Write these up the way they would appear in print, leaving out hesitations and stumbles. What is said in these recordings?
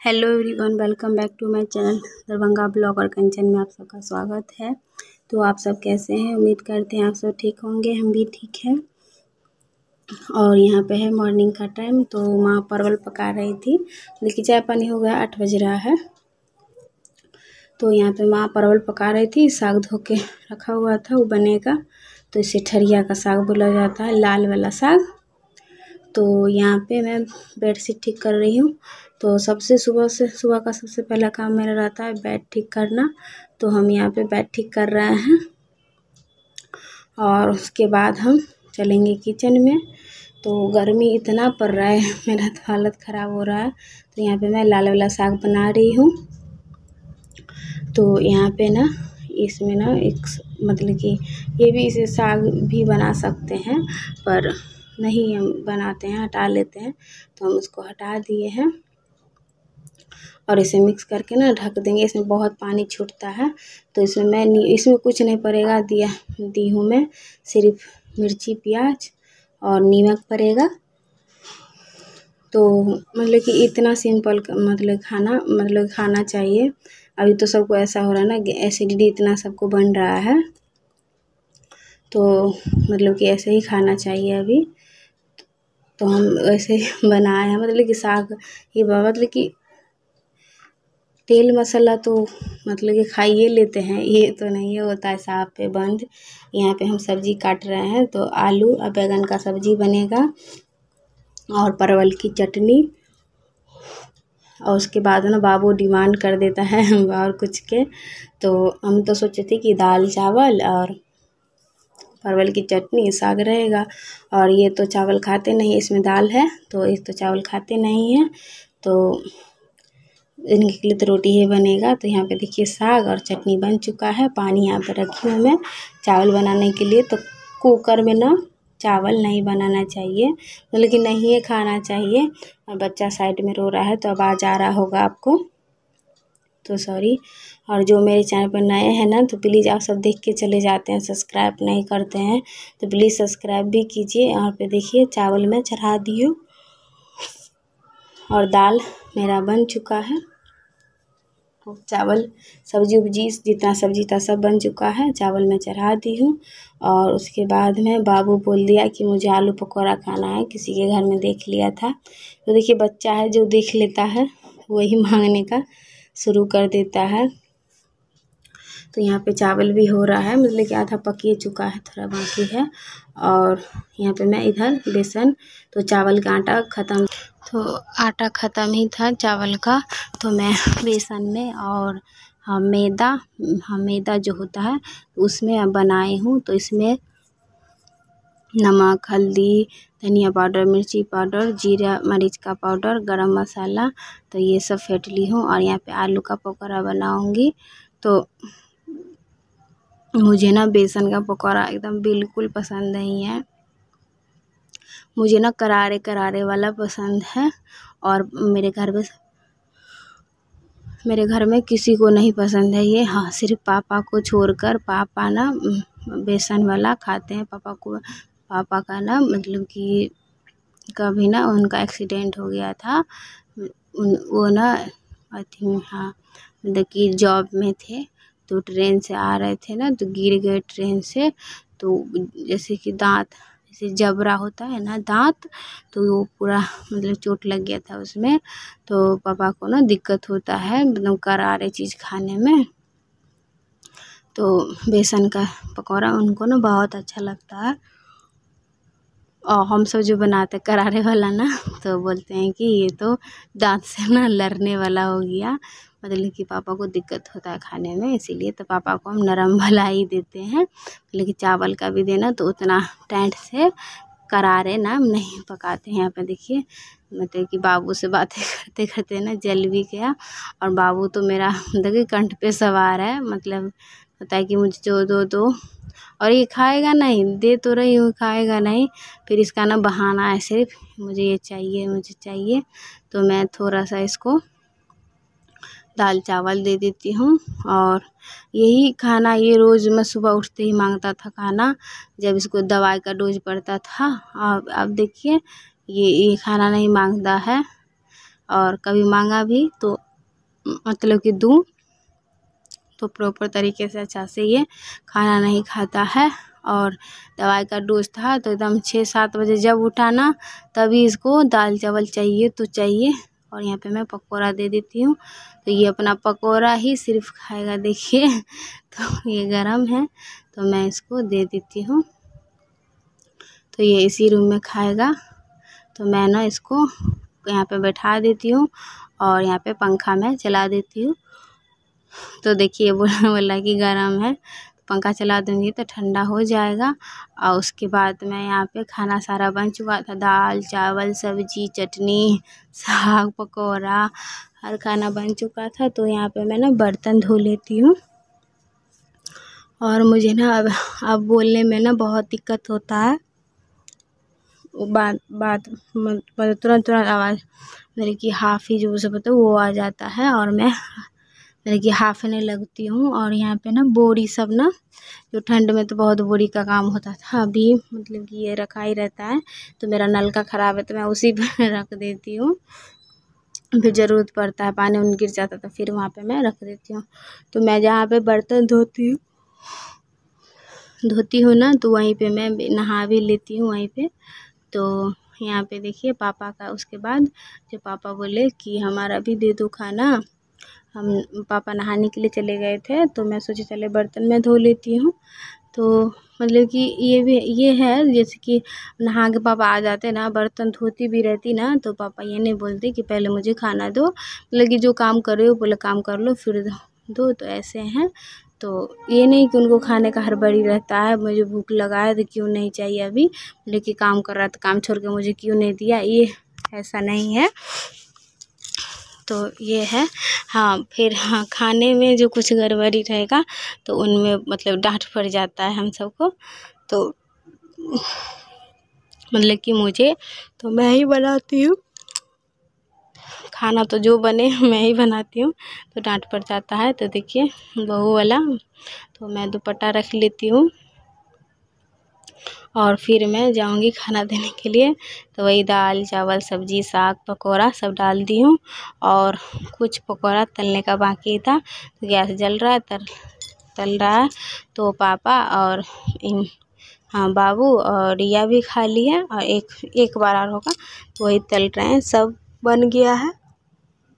Hello everyone, welcome back to my channel Darbhanga blogger Kanchan में आप सबका स्वागत है। तो आप सब कैसे हैं? उम्मीद करते हैं आप सब ठीक होंगे, हम भी ठीक हैं। और यहाँ पे है मॉर्निंग का टाइम, तो माँ परवल पका रही थी। देखिए चाय पानी हो गया, 8 बज रहा है। तो यहाँ पे माँ परवल पका रही थी, साग धो के रखा हुआ था, वो बनेगा। तो इसे ठरिया का साग बोला जाता है, लाल वाला साग। तो यहाँ पे मैं बेडशीट ठीक कर रही हूँ। तो सुबह का सबसे पहला काम मेरा रहता है बेड ठीक करना। तो हम यहाँ पे बेड ठीक कर रहे हैं और उसके बाद हम चलेंगे किचन में। तो गर्मी इतना पड़ रहा है, मेरा तो हालत ख़राब हो रहा है। तो यहाँ पे मैं लाल वाला साग बना रही हूँ। तो यहाँ पे ना इसमें ना एक मतलब कि ये भी इसे साग भी बना सकते हैं, पर नहीं हम बनाते हैं, हटा लेते हैं। तो हम उसको हटा दिए हैं और इसे मिक्स करके ना ढक देंगे। इसमें बहुत पानी छूटता है, तो इसमें कुछ नहीं पड़ेगा, दी हूँ मैं सिर्फ मिर्ची प्याज और नमक पड़ेगा। तो मतलब कि इतना सिंपल मतलब खाना चाहिए। अभी तो सबको ऐसा हो रहा है ना, एसिडिटी इतना सबको बन रहा है, तो मतलब कि ऐसे ही खाना चाहिए अभी। तो हम ऐसे ही बनाए हैं, मतलब कि साग ये मतलब कि तेल मसाला तो मतलब कि खाइए लेते हैं, ये तो नहीं होता है साग पे बंद। यहाँ पे हम सब्जी काट रहे हैं, तो आलू और बैंगन का सब्जी बनेगा और परवल की चटनी। और उसके बाद ना बाबू डिमांड कर देता है और कुछ के। तो हम तो सोचे थे कि दाल चावल और परवल की चटनी साग रहेगा। और ये तो चावल खाते नहीं, इसमें दाल है तो ये तो चावल खाते नहीं हैं, तो इनके लिए तो रोटी ही बनेगा। तो यहाँ पे देखिए साग और चटनी बन चुका है। पानी यहाँ पे रखी हूँ मैं चावल बनाने के लिए। तो कुकर में ना चावल नहीं बनाना चाहिए, मतलब कि नहीं खाना चाहिए। और बच्चा साइड में रो रहा है, तो आवाज़ आ रहा होगा आपको, तो सॉरी। और जो मेरे चैनल पर नए हैं ना, तो प्लीज़ आप सब देख के चले जाते हैं, सब्सक्राइब नहीं करते हैं तो प्लीज़ सब्सक्राइब भी कीजिए। यहाँ पे देखिए चावल मैं चढ़ा दी हूँ और दाल मेरा बन चुका है। चावल सब्जी उब्जी जितना सब्जी था सब बन चुका है, चावल मैं चढ़ा दी हूँ। और उसके बाद में बाबू बोल दिया कि मुझे आलू पकौड़ा खाना है, किसी के घर में देख लिया था। तो देखिए बच्चा है, जो देख लेता है वही मांगने का शुरू कर देता है। तो यहाँ पे चावल भी हो रहा है, मतलब कि आधा पक ही चुका है, थोड़ा बाकी है। और यहाँ पे मैं इधर बेसन, तो चावल का आटा ख़त्म, तो आटा ख़त्म ही था चावल का। तो मैं बेसन में और मैदा जो होता है उसमें बनाई हूँ। तो इसमें नमक, हल्दी, धनिया पाउडर, मिर्ची पाउडर, जीरा मरीच का पाउडर, गरम मसाला, तो ये सब फेंट ली हूँ। और यहाँ पे आलू का पकौड़ा बनाऊँगी। तो मुझे ना बेसन का पकौड़ा एकदम बिल्कुल पसंद नहीं है, मुझे ना करारे करारे वाला पसंद है। और मेरे घर में किसी को नहीं पसंद है ये, हाँ सिर्फ पापा को छोड़कर। पापा ना बेसन वाला खाते हैं। पापा का ना मतलब कि कभी ना उनका एक्सीडेंट हो गया था। वो ना आई थिंक हाँ मतलब कि जॉब में थे, तो ट्रेन से आ रहे थे ना, तो गिर गए ट्रेन से। तो जैसे कि दांत, जैसे जबड़ा होता है ना दांत, तो वो पूरा मतलब चोट लग गया था उसमें। तो पापा को ना दिक्कत होता है मतलब करारे चीज़ खाने में। तो बेसन का पकौड़ा उनको ना बहुत अच्छा लगता है। और हम सब जो बनाते करारे वाला ना, तो बोलते हैं कि ये तो दांत से ना लड़ने वाला हो गया, मतलब कि पापा को दिक्कत होता है खाने में, इसीलिए तो पापा को हम नरम वाला ही देते हैं। मतलब कि चावल का भी देना तो उतना टाइट से करारे ना नहीं पकाते हैं। यहाँ पे देखिए मतलब कि बाबू से बातें करते करते ना जल भी गया। और बाबू तो मेरा देखिए कंठ पे सवार है, मतलब होता है कि मुझे जो दो, और ये खाएगा नहीं, दे तो रही हूँ खाएगा नहीं, फिर इसका ना बहाना है सिर्फ मुझे ये चाहिए मुझे चाहिए। तो मैं थोड़ा सा इसको दाल चावल दे देती हूँ। और यही खाना ये रोज़ मैं सुबह उठते ही मांगता था खाना, जब इसको दवाई का डोज पड़ता था। अब देखिए ये खाना नहीं मांगता है। और कभी मांगा भी तो मतलब कि दूँ तो प्रॉपर तरीके से अच्छा से ये खाना नहीं खाता है। और दवाई का डोज था तो एकदम 6-7 बजे जब उठा ना तभी इसको दाल चावल चाहिए तो चाहिए। और यहाँ पे मैं पकौड़ा दे देती हूँ तो ये अपना पकौड़ा ही सिर्फ खाएगा, देखिए। तो ये गरम है तो मैं इसको दे देती हूँ, तो ये इसी रूम में खाएगा। तो मैं ना इसको यहाँ पे बैठा देती हूँ और यहाँ पे पंखा मैं चला देती हूँ। तो देखिए बोला कि गरम है, पंखा चला दूँगी तो ठंडा हो जाएगा। और उसके बाद मैं यहाँ पे खाना सारा बन चुका था, दाल चावल सब्जी चटनी साग पकौड़ा हर खाना बन चुका था। तो यहाँ पे मैं ना बर्तन धो लेती हूँ। और मुझे ना अब बोलने में ना बहुत दिक्कत होता है, बात तुरंत आवाज़ मेरे की हाफ़ी जो सब होता है वो आ जाता है और मैं मेरे की हाफने लगती हूँ। और यहाँ पे ना बोरी सब ना, जो ठंड में तो बहुत बोरी का काम होता था, अभी मतलब कि ये रखा ही रहता है। तो मेरा नलका ख़राब है तो मैं उसी पर रख देती हूँ, फिर ज़रूरत पड़ता है पानी उन गिर जाता तो फिर वहाँ पे मैं रख देती हूँ। तो मैं जहाँ पे बर्तन धोती हूँ ना तो वहीं पे मैं नहा भी लेती हूँ वहीं पे। तो यहाँ पे देखिए पापा का, उसके बाद जो पापा बोले कि हमारा भी दे दो खाना, हम पापा नहाने के लिए चले गए थे तो मैं सोची चले बर्तन में धो लेती हूँ। तो मतलब कि ये है जैसे कि नहा के पापा आ जाते ना, बर्तन धोती भी रहती ना तो पापा ये नहीं बोलते कि पहले मुझे खाना दो, मतलब कि जो काम कर रहे हो पहले काम कर लो फिर दो। तो ऐसे हैं, तो ये नहीं कि उनको खाने का हड़बड़ी रहता है, मुझे भूख लगा है तो क्यों नहीं चाहिए अभी, लेकिन काम कर रहा था काम छोड़ के मुझे क्यों नहीं दिया, ये ऐसा नहीं है। तो ये है। हाँ फिर हाँ, खाने में जो कुछ गड़बड़ी रहेगा तो उनमें मतलब डांट पड़ जाता है हम सबको। तो मतलब कि मुझे तो मैं ही बनाती हूँ खाना, तो जो बने मैं ही बनाती हूँ तो डांट पड़ जाता है। तो देखिए बहू वाला, तो मैं दुपट्टा रख लेती हूँ और फिर मैं जाऊंगी खाना देने के लिए। तो वही दाल चावल सब्जी साग पकौड़ा सब डाल दी हूँ और कुछ पकौड़ा तलने का बाकी था, तो गैस जल रहा है, तल रहा है। तो पापा और हाँ बाबू और रिया भी खा ली है और एक बार और होगा, वही तल रहे हैं, सब बन गया है।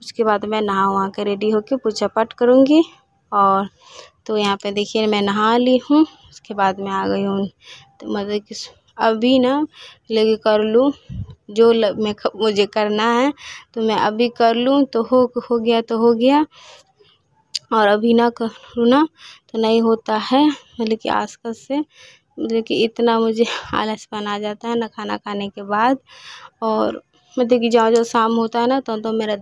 उसके बाद मैं नहा वहा के रेडी होके पूजा पाठ करूँगी। और तो यहाँ पे देखिए मैं नहा ली हूँ, उसके बाद मैं आ गई हूँ। तो मतलब कि अभी ना लेके कर लूँ जो मुझे करना है, तो मैं अभी कर लूँ तो हो गया तो हो गया, और अभी ना करूँ ना तो नहीं होता है। मतलब कि आसपास से मतलब कि इतना मुझे आलसपन आ जाता है ना खाना खाने के बाद। और मतलब कि जहाँ शाम होता है ना तो मेरा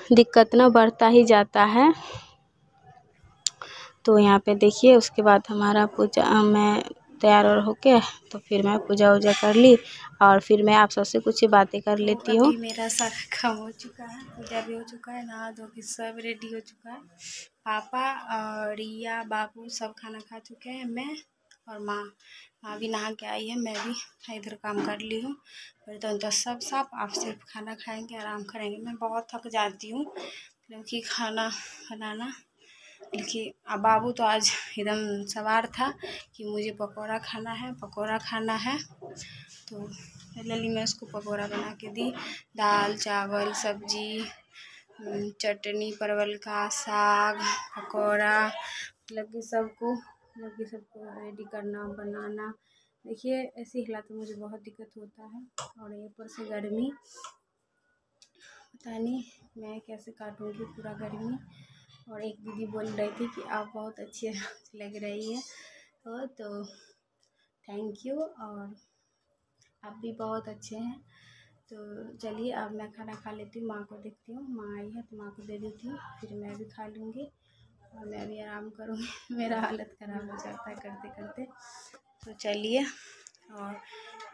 दिक्कत ना बढ़ता ही जाता है। तो यहाँ पे देखिए उसके बाद हमारा पूजा, मैं तैयार और होके तो फिर मैं पूजा वूजा कर ली और फिर मैं आप सबसे कुछ बातें कर लेती हूँ। मेरा सारा काम हो चुका है, पूजा भी हो चुका है, नहा धो के सब रेडी हो चुका है। पापा और रिया बाबू सब खाना खा चुके हैं, मैं और माँ भी नहा के आई है, मैं भी इधर काम कर ली हूँ। तो सब साफ, आप सिर्फ खाना खाएंगे आराम करेंगे। मैं बहुत थक जाती हूँ क्योंकि खाना बनाना, लेकिन अब बाबू तो आज एकदम सवार था कि मुझे पकौड़ा खाना है। तो लली मैं उसको पकौड़ा बना के दी, दाल चावल सब्जी चटनी परवल का साग पकौड़ा, मतलब कि सबको रेडी करना बनाना। देखिए ऐसे हालात में मुझे बहुत दिक्कत होता है। और ऊपर से गर्मी, पता नहीं मैं कैसे काटूँगी पूरा गर्मी। और एक दीदी बोल रही थी कि आप बहुत अच्छी लग रही है, तो थैंक यू, और आप भी बहुत अच्छे हैं। तो चलिए अब मैं खाना खा लेती हूँ, माँ को देखती हूँ, माँ आई है तो माँ को दे देती हूँ, फिर मैं भी खा लूँगी और मैं भी आराम करूँगी। मेरा हालत ख़राब हो जाता है करते करते। तो चलिए, और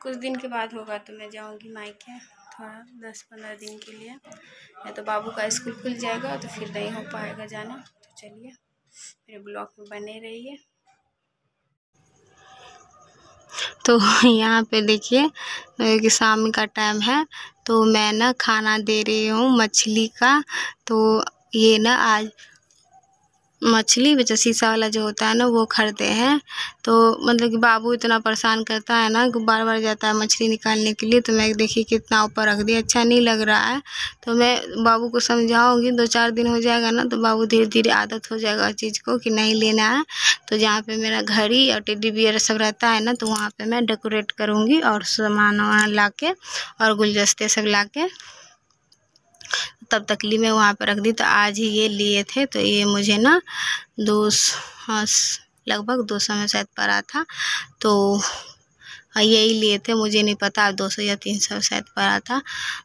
कुछ दिन के बाद होगा तो मैं जाऊँगी मायके, थोड़ा 10-15 दिन के लिए, या तो बाबू का स्कूल खुल जाएगा तो फिर नहीं हो पाएगा जाना। तो चलिए मेरे ब्लॉग में बने रहिए। तो यहाँ पे देखिए कि शाम का टाइम है, तो मैं ना खाना दे रही हूँ मछली का। तो ये ना आज मछली जो शीशा वाला जो होता है ना वो खरीदे हैं। तो मतलब कि बाबू इतना परेशान करता है ना कि बार बार जाता है मछली निकालने के लिए। तो मैं देखिए कितना ऊपर रख दिया, अच्छा नहीं लग रहा है। तो मैं बाबू को समझाऊंगी, 2-4 दिन हो जाएगा ना तो बाबू धीरे धीरे आदत हो जाएगा उस चीज़ को कि नहीं लेना है। तो जहाँ पे मेरा घड़ी और टेडी बियर सब रहता है ना, तो वहाँ पे मैं डेकोरेट करूँगी और सामान वामान ला के और गुलदस्ते सब ला के तब तकली में वहाँ पर रख दी। तो आज ही ये लिए थे, तो ये मुझे ना 200 लगभग 200 में शायद पड़ा था। तो यही लिए थे, मुझे नहीं पता 200 या 300 शायद पड़ा था।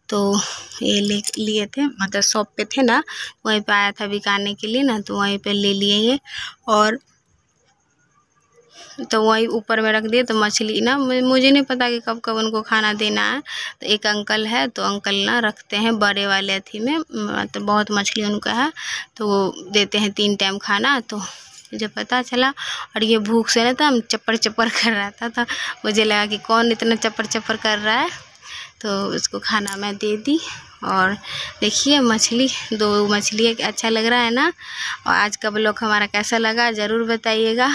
तो ये लिए थे, मतलब शॉप पे थे ना, वहीं पे आया था बिकाने के लिए ना, तो वहीं पे ले लिए ये। और तो वही ऊपर में रख दिए। तो मछली ना मुझे नहीं पता कि कब कब उनको खाना देना है। तो एक अंकल है, तो अंकल ना रखते हैं बड़े वाले अथी में, मतलब बहुत मछली उनका है, तो वो देते हैं 3 टाइम खाना। तो मुझे पता चला, और ये भूख से ना था हम चप्पर चप्पर कर रहा था, तो मुझे लगा कि कौन इतना चप्पर चप्पर कर रहा है। तो उसको खाना मैं दे दी। और देखिए मछली 2 मछली अच्छा लग रहा है ना। और आज का ब्लॉग हमारा कैसा लगा ज़रूर बताइएगा।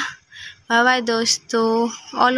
बाय बाय दोस्तों। ऑल